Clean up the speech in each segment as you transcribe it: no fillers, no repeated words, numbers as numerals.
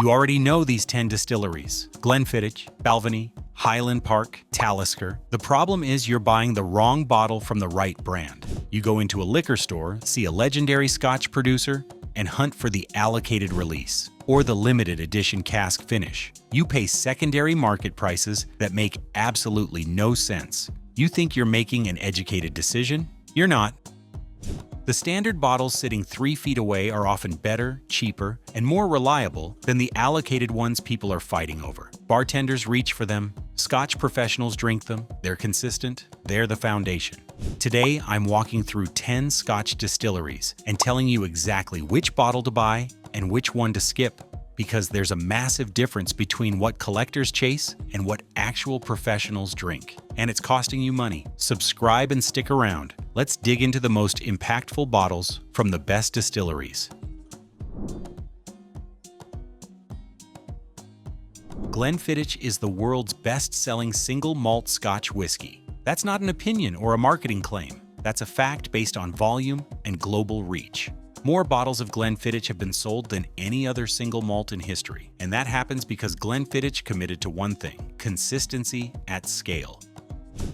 You already know these 10 distilleries: Glenfiddich, Balvenie, Highland Park, Talisker. The problem is you're buying the wrong bottle from the right brand. You go into a liquor store, see a legendary Scotch producer, and hunt for the allocated release or the limited edition cask finish. You pay secondary market prices that make absolutely no sense. You think you're making an educated decision? You're not. The standard bottles sitting 3 feet away are often better, cheaper, and more reliable than the allocated ones people are fighting over. Bartenders reach for them, Scotch professionals drink them, they're consistent, they're the foundation. Today, I'm walking through 10 Scotch distilleries and telling you exactly which bottle to buy and which one to skip, because there's a massive difference between what collectors chase and what actual professionals drink. And it's costing you money. Subscribe and stick around. Let's dig into the most impactful bottles from the best distilleries. Glenfiddich is the world's best-selling single malt Scotch whiskey. That's not an opinion or a marketing claim. That's a fact based on volume and global reach. More bottles of Glenfiddich have been sold than any other single malt in history, and that happens because Glenfiddich committed to one thing: consistency at scale.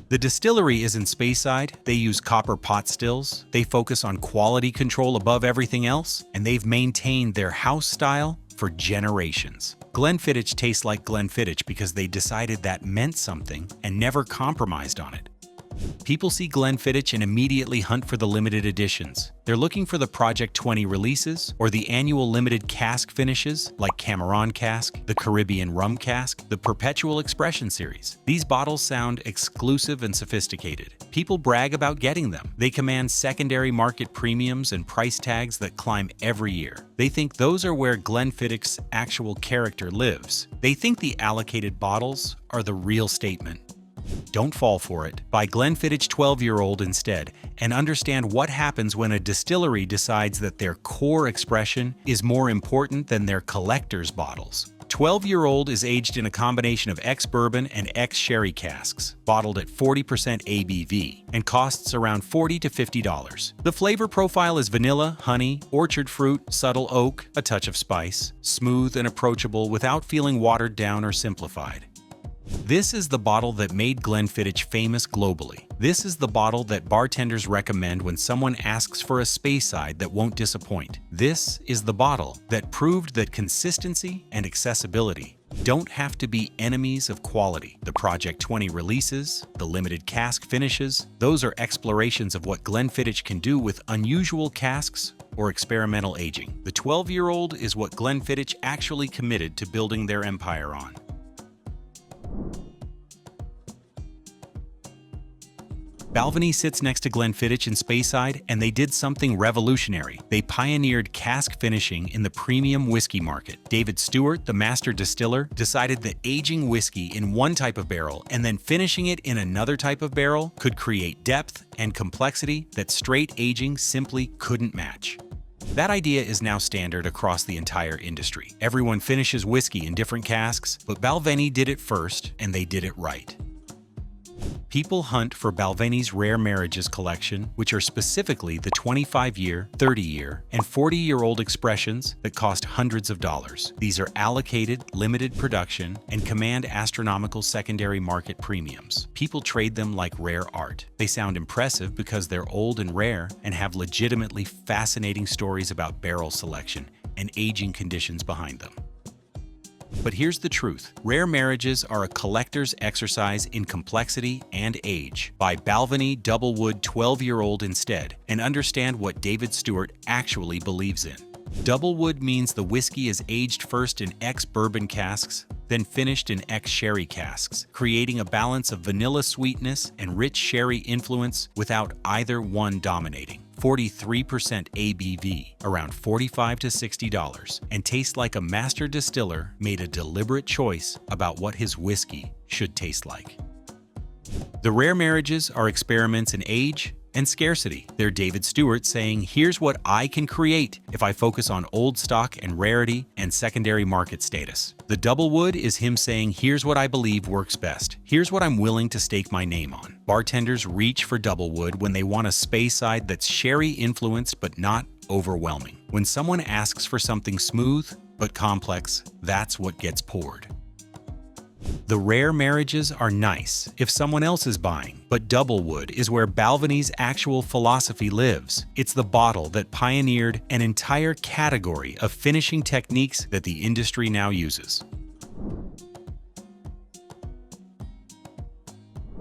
The distillery is in Speyside. They use copper pot stills, they focus on quality control above everything else, and they've maintained their house style for generations. Glenfiddich tastes like Glenfiddich because they decided that meant something and never compromised on it. People see Glenfiddich and immediately hunt for the limited editions. They're looking for the Project 20 releases or the annual limited cask finishes like Cameron Cask, the Caribbean Rum Cask, the Perpetual Expression series. These bottles sound exclusive and sophisticated. People brag about getting them. They command secondary market premiums and price tags that climb every year. They think those are where Glenfiddich's actual character lives. They think the allocated bottles are the real statement. Don't fall for it. Buy Glenfiddich 12-year-old instead and understand what happens when a distillery decides that their core expression is more important than their collector's bottles. 12-year-old is aged in a combination of ex-bourbon and ex-sherry casks, bottled at 40% ABV, and costs around $40 to $50. The flavor profile is vanilla, honey, orchard fruit, subtle oak, a touch of spice, smooth and approachable without feeling watered down or simplified. This is the bottle that made Glenfiddich famous globally. This is the bottle that bartenders recommend when someone asks for a Speyside that won't disappoint. This is the bottle that proved that consistency and accessibility don't have to be enemies of quality. The Project 20 releases, the limited cask finishes, those are explorations of what Glenfiddich can do with unusual casks or experimental aging. The 12-year-old is what Glenfiddich actually committed to building their empire on. Balvenie sits next to Glenfiddich in Speyside, and they did something revolutionary. They pioneered cask finishing in the premium whiskey market. David Stewart, the master distiller, decided that aging whiskey in one type of barrel and then finishing it in another type of barrel could create depth and complexity that straight aging simply couldn't match. That idea is now standard across the entire industry. Everyone finishes whiskey in different casks, but Balvenie did it first, and they did it right. People hunt for Balvenie's Rare Marriages collection, which are specifically the 25-year, 30-year, and 40-year-old expressions that cost hundreds of dollars. These are allocated, limited production, and command astronomical secondary market premiums. People trade them like rare art. They sound impressive because they're old and rare and have legitimately fascinating stories about barrel selection and aging conditions behind them. But here's the truth. Rare Marriages are a collector's exercise in complexity and age. Buy Balvenie Doublewood 12-year-old instead and understand what David Stewart actually believes in. Doublewood means the whiskey is aged first in ex-bourbon casks, then finished in ex-sherry casks, creating a balance of vanilla sweetness and rich sherry influence without either one dominating. 43% ABV, around $45 to $60, and tastes like a master distiller made a deliberate choice about what his whiskey should taste like. The Rare Marriages are experiments in age and scarcity. They're David Stewart saying, here's what I can create if I focus on old stock and rarity and secondary market status. The Doublewood is him saying, here's what I believe works best. Here's what I'm willing to stake my name on. Bartenders reach for Doublewood when they want a Speyside that's sherry influenced but not overwhelming. When someone asks for something smooth, but complex, that's what gets poured. The rare marriages are nice if someone else is buying, but Doublewood is where Balvenie's actual philosophy lives. It's the bottle that pioneered an entire category of finishing techniques that the industry now uses.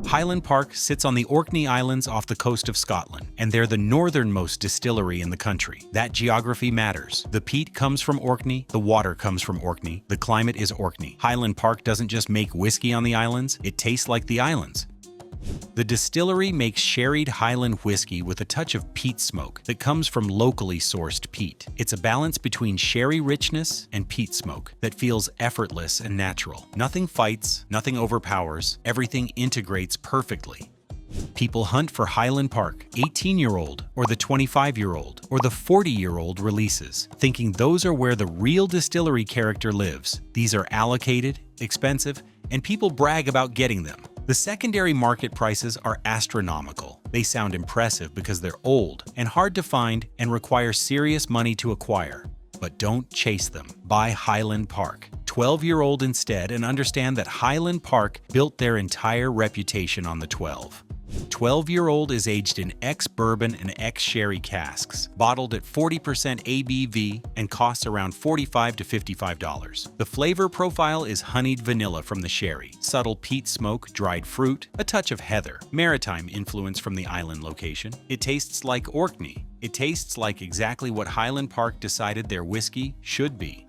Highland Park sits on the Orkney Islands off the coast of Scotland, and they're the northernmost distillery in the country. That geography matters. The peat comes from Orkney, the water comes from Orkney, the climate is Orkney. Highland Park doesn't just make whiskey on the islands, it tastes like the islands. The distillery makes sherried Highland whiskey with a touch of peat smoke that comes from locally sourced peat. It's a balance between sherry richness and peat smoke that feels effortless and natural. Nothing fights, nothing overpowers, everything integrates perfectly. People hunt for Highland Park 18-year-old or the 25-year-old or the 40-year-old releases, thinking those are where the real distillery character lives. These are allocated, expensive, and people brag about getting them. The secondary market prices are astronomical. They sound impressive because they're old and hard to find and require serious money to acquire. But don't chase them. Buy Highland Park 12-year-old instead, and understand that Highland Park built their entire reputation on the 12. 12-year-old is aged in ex-bourbon and ex-sherry casks, bottled at 40% ABV and costs around $45 to $55. The flavor profile is honeyed vanilla from the sherry, subtle peat smoke, dried fruit, a touch of heather, maritime influence from the island location. It tastes like Orkney. It tastes like exactly what Highland Park decided their whiskey should be.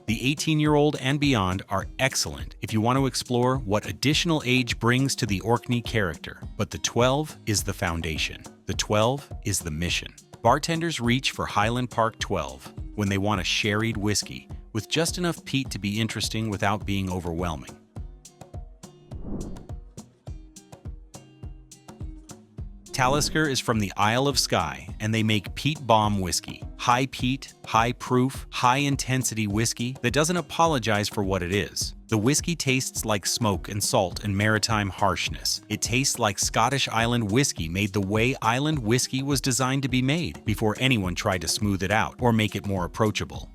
The 18-year-old and beyond are excellent if you want to explore what additional age brings to the Orkney character, but the 12 is the foundation. The 12 is the mission. Bartenders reach for Highland Park 12 when they want a sherried whiskey with just enough peat to be interesting without being overwhelming. Talisker is from the Isle of Skye, and they make peat bomb whiskey. High peat, high proof, high intensity whiskey that doesn't apologize for what it is. The whiskey tastes like smoke and salt and maritime harshness. It tastes like Scottish island whiskey made the way island whiskey was designed to be made before anyone tried to smooth it out or make it more approachable.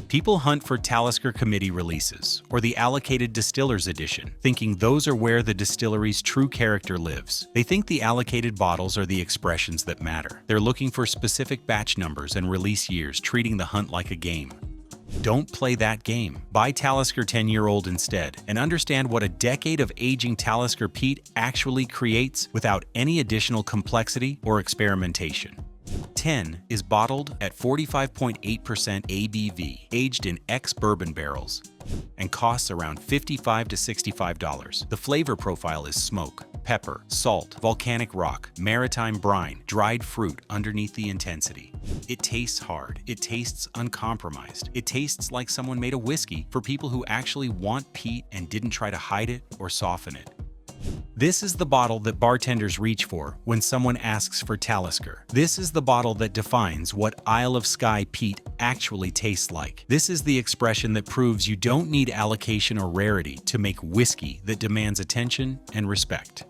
People hunt for Talisker Committee releases or the allocated distillers edition, thinking those are where the distillery's true character lives. They think the allocated bottles are the expressions that matter. They're looking for specific batch numbers and release years, treating the hunt like a game. Don't play that game. Buy Talisker 10-year-old instead and understand what a decade of aging Talisker peat actually creates without any additional complexity or experimentation. 10 is bottled at 45.8% ABV, aged in ex-bourbon barrels, and costs around $55 to $65. The flavor profile is smoke, pepper, salt, volcanic rock, maritime brine, dried fruit underneath the intensity. It tastes hard. It tastes uncompromised. It tastes like someone made a whiskey for people who actually want peat and didn't try to hide it or soften it. This is the bottle that bartenders reach for when someone asks for Talisker. This is the bottle that defines what Isle of Skye peat actually tastes like. This is the expression that proves you don't need allocation or rarity to make whiskey that demands attention and respect.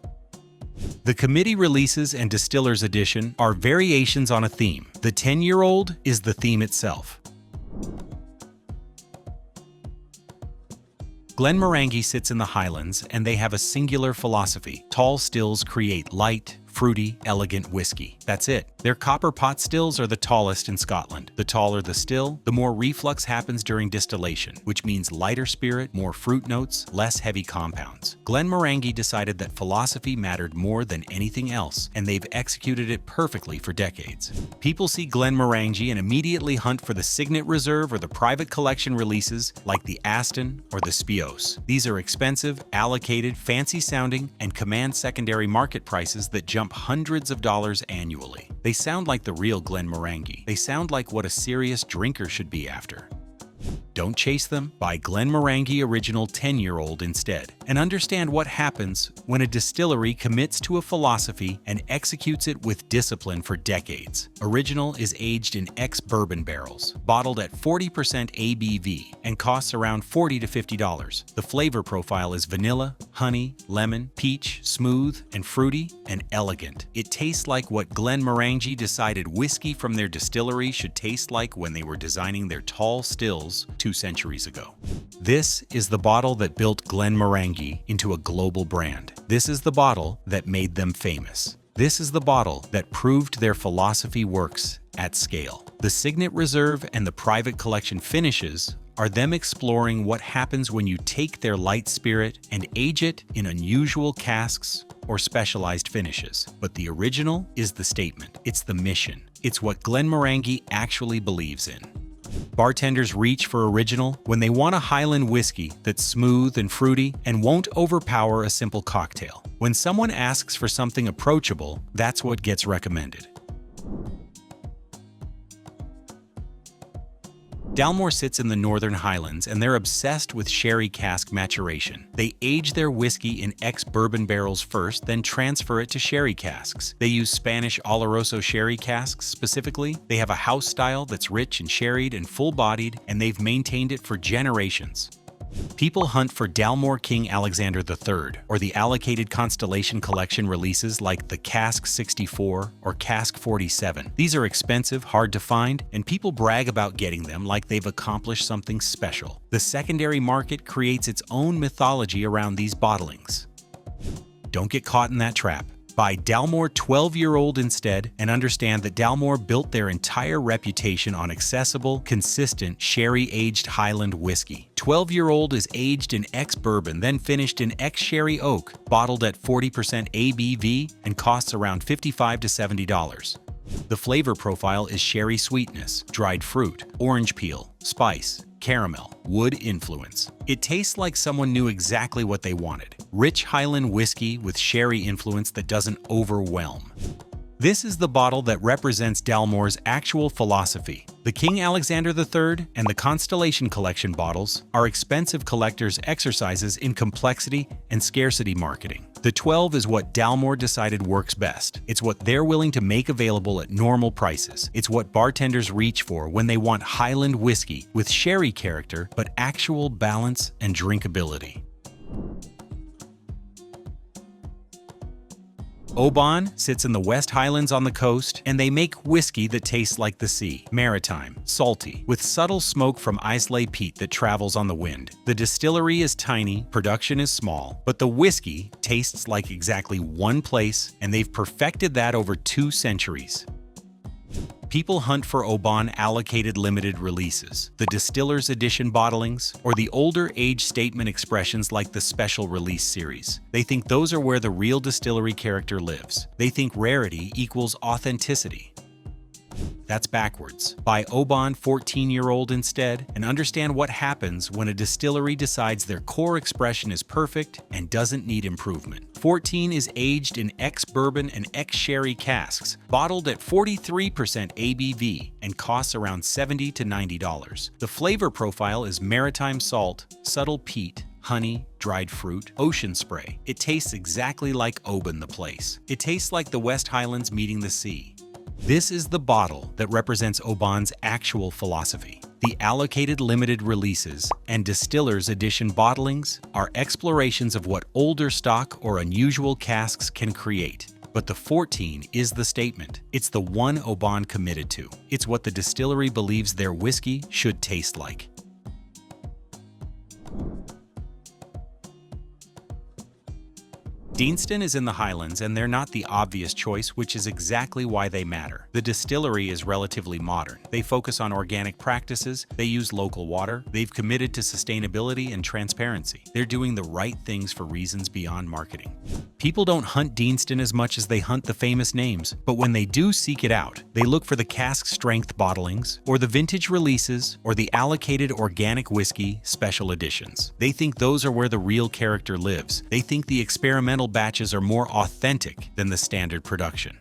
The committee releases and distillers edition are variations on a theme. The 10-year-old is the theme itself. Glenmorangie sits in the Highlands, and they have a singular philosophy. Tall stills create light, fruity, elegant whiskey. That's it. Their copper pot stills are the tallest in Scotland. The taller the still, the more reflux happens during distillation, which means lighter spirit, more fruit notes, less heavy compounds. Glenmorangie decided that philosophy mattered more than anything else, and they've executed it perfectly for decades. People see Glenmorangie and immediately hunt for the Signet Reserve or the private collection releases like the Aston or the Speos. These are expensive, allocated, fancy-sounding, and command secondary market prices that jump hundreds of dollars annually. They sound like the real Glenmorangie. They sound like what a serious drinker should be after. Don't chase them. Buy Glenmorangie Original 10-year-old instead, and understand what happens when a distillery commits to a philosophy and executes it with discipline for decades. Original is aged in ex-bourbon barrels, bottled at 40% ABV, and costs around $40 to $50. The flavor profile is vanilla, honey, lemon, peach, smooth and fruity, and elegant. It tastes like what Glenmorangie decided whiskey from their distillery should taste like when they were designing their tall stills 2 centuries ago. This is the bottle that built Glenmorangie into a global brand. This is the bottle that made them famous. This is the bottle that proved their philosophy works at scale. The Signet Reserve and the Private Collection finishes are them exploring what happens when you take their light spirit and age it in unusual casks or specialized finishes. But the original is the statement. It's the mission. It's what Glenmorangie actually believes in. Bartenders reach for original when they want a Highland whiskey that's smooth and fruity and won't overpower a simple cocktail. When someone asks for something approachable, that's what gets recommended. Dalmore sits in the Northern Highlands, and they're obsessed with sherry cask maturation. They age their whiskey in ex-bourbon barrels first, then transfer it to sherry casks. They use Spanish Oloroso sherry casks specifically. They have a house style that's rich and sherried and full-bodied, and they've maintained it for generations. People hunt for Dalmore King Alexander III, or the allocated Constellation Collection releases like the Cask 64 or Cask 47. These are expensive, hard to find, and people brag about getting them like they've accomplished something special. The secondary market creates its own mythology around these bottlings. Don't get caught in that trap. Buy Dalmore 12-year-old instead, and understand that Dalmore built their entire reputation on accessible, consistent, sherry-aged Highland whiskey. 12-year-old is aged in ex-bourbon, then finished in ex-sherry oak, bottled at 40% ABV, and costs around $55 to $70. The flavor profile is sherry sweetness, dried fruit, orange peel, spice, caramel, wood influence. It tastes like someone knew exactly what they wanted. Rich Highland whiskey with sherry influence that doesn't overwhelm. This is the bottle that represents Dalmore's actual philosophy. The King Alexander III and the Constellation Collection bottles are expensive collectors' exercises in complexity and scarcity marketing. The 12 is what Dalmore decided works best. It's what they're willing to make available at normal prices. It's what bartenders reach for when they want Highland whiskey with sherry character but actual balance and drinkability. Oban sits in the West Highlands on the coast, and they make whiskey that tastes like the sea, maritime, salty, with subtle smoke from Islay peat that travels on the wind. The distillery is tiny, production is small, but the whiskey tastes like exactly one place, and they've perfected that over 2 centuries. People hunt for Oban allocated limited releases, the Distiller's Edition bottlings, or the older age statement expressions like the Special Release series. They think those are where the real distillery character lives. They think rarity equals authenticity. That's backwards. Buy Oban 14-year-old instead, and understand what happens when a distillery decides their core expression is perfect and doesn't need improvement. 14 is aged in ex-bourbon and ex-sherry casks, bottled at 43% ABV, and costs around $70 to $90. The flavor profile is maritime salt, subtle peat, honey, dried fruit, ocean spray. It tastes exactly like Oban the place. It tastes like the West Highlands meeting the sea. This is the bottle that represents Oban's actual philosophy. The allocated limited releases and Distiller's Edition bottlings are explorations of what older stock or unusual casks can create. But the 14 is the statement. It's the one Oban committed to. It's what the distillery believes their whiskey should taste like. Deanston is in the Highlands, and they're not the obvious choice, which is exactly why they matter. The distillery is relatively modern. They focus on organic practices, they use local water, they've committed to sustainability and transparency. They're doing the right things for reasons beyond marketing. People don't hunt Deanston as much as they hunt the famous names, but when they do seek it out, they look for the cask strength bottlings, or the vintage releases, or the allocated organic whiskey special editions. They think those are where the real character lives. They think the experimental batches are more authentic than the standard production.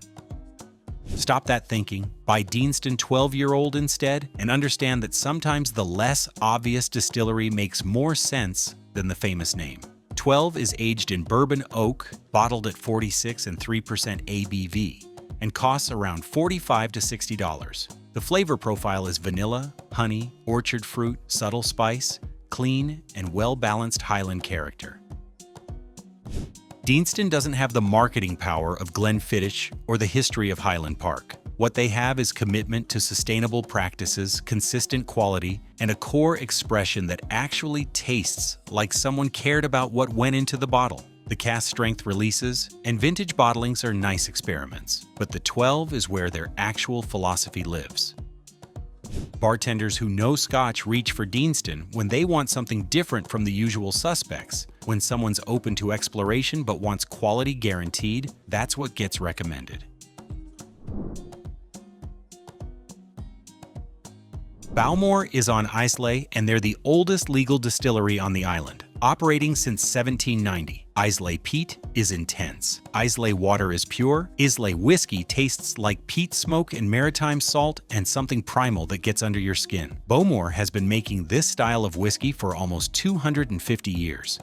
Stop that thinking. Buy Deanston 12-year-old instead, and understand that sometimes the less obvious distillery makes more sense than the famous name. 12 is aged in bourbon oak, bottled at 46 and 3% ABV, and costs around $45 to $60. The flavor profile is vanilla, honey, orchard fruit, subtle spice, clean, and well-balanced Highland character. Deanston doesn't have the marketing power of Glenfiddich or the history of Highland Park. What they have is commitment to sustainable practices, consistent quality, and a core expression that actually tastes like someone cared about what went into the bottle. The cask strength releases and vintage bottlings are nice experiments, but the 12 is where their actual philosophy lives. Bartenders who know Scotch reach for Deanston when they want something different from the usual suspects. When someone's open to exploration but wants quality guaranteed, that's what gets recommended. Bowmore is on Islay, and they're the oldest legal distillery on the island, operating since 1790. Islay peat is intense. Islay water is pure. Islay whiskey tastes like peat smoke and maritime salt and something primal that gets under your skin. Bowmore has been making this style of whiskey for almost 250 years.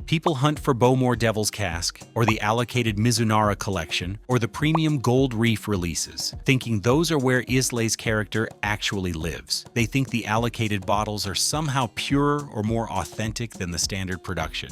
People hunt for Bowmore Devil's Cask, or the allocated Mizunara collection, or the premium Gold Reef releases, thinking those are where Islay's character actually lives. They think the allocated bottles are somehow purer or more authentic than the standard production.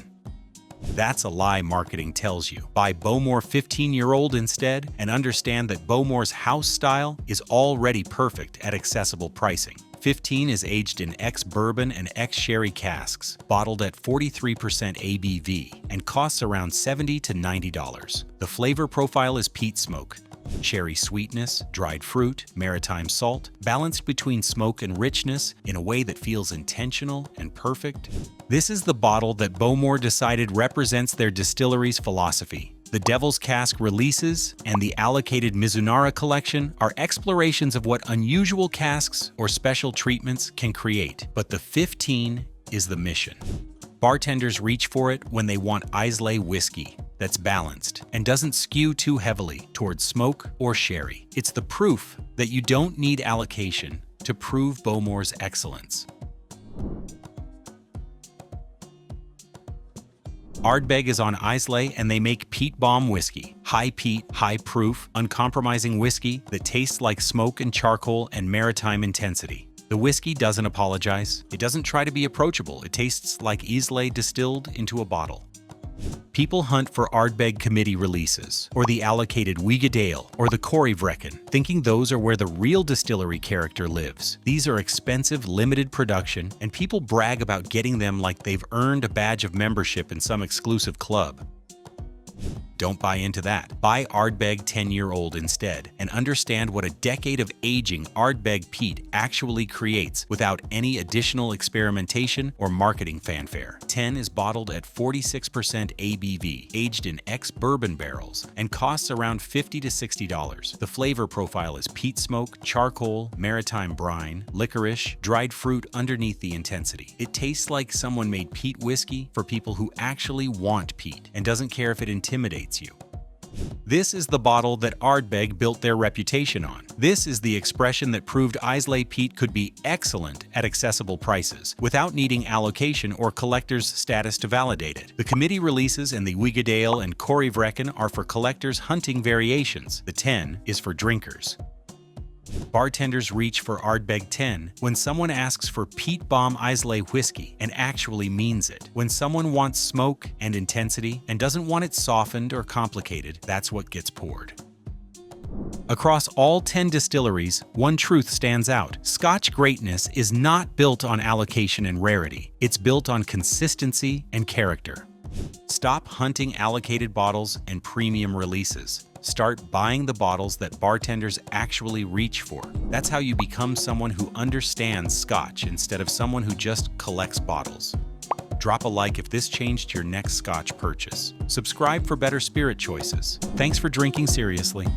That's a lie marketing tells you. Buy Bowmore 15-year-old instead, and understand that Bowmore's house style is already perfect at accessible pricing. 15 is aged in ex-bourbon and ex-sherry casks, bottled at 43% ABV, and costs around $70 to $90. The flavor profile is peat smoke, cherry sweetness, dried fruit, maritime salt, balanced between smoke and richness in a way that feels intentional and perfect. This is the bottle that Bowmore decided represents their distillery's philosophy. The Devil's Cask releases and the allocated Mizunara collection are explorations of what unusual casks or special treatments can create, but the 15 is the mission. Bartenders reach for it when they want Islay whiskey that's balanced and doesn't skew too heavily towards smoke or sherry. It's the proof that you don't need allocation to prove Bowmore's excellence. Ardbeg is on Islay, and they make peat bomb whiskey. High peat, high proof, uncompromising whiskey that tastes like smoke and charcoal and maritime intensity. The whiskey doesn't apologize. It doesn't try to be approachable. It tastes like Islay distilled into a bottle. People hunt for Ardbeg committee releases, or the allocated Wigadale, or the Corryvrecken, thinking those are where the real distillery character lives. These are expensive, limited production, and people brag about getting them like they've earned a badge of membership in some exclusive club. Don't buy into that. Buy Ardbeg 10-year-old instead, and understand what a decade of aging Ardbeg peat actually creates without any additional experimentation or marketing fanfare. 10 is bottled at 46% ABV, aged in ex-bourbon barrels, and costs around $50 to $60. The flavor profile is peat smoke, charcoal, maritime brine, licorice, dried fruit underneath the intensity. It tastes like someone made peat whiskey for people who actually want peat and doesn't care if it intimidates you. This is the bottle that Ardbeg built their reputation on. This is the expression that proved Islay peat could be excellent at accessible prices without needing allocation or collector's status to validate it. The committee releases and the Wigadale and Corryvrecken are for collectors hunting variations. The 10 is for drinkers. Bartenders reach for Ardbeg 10 when someone asks for peat bomb Islay whiskey and actually means it. When someone wants smoke and intensity and doesn't want it softened or complicated, that's what gets poured. Across all 10 distilleries, one truth stands out. Scotch greatness is not built on allocation and rarity. It's built on consistency and character. Stop hunting allocated bottles and premium releases. Start buying the bottles that bartenders actually reach for. That's how you become someone who understands Scotch instead of someone who just collects bottles. Drop a like if this changed your next Scotch purchase. Subscribe for better spirit choices. Thanks for drinking seriously.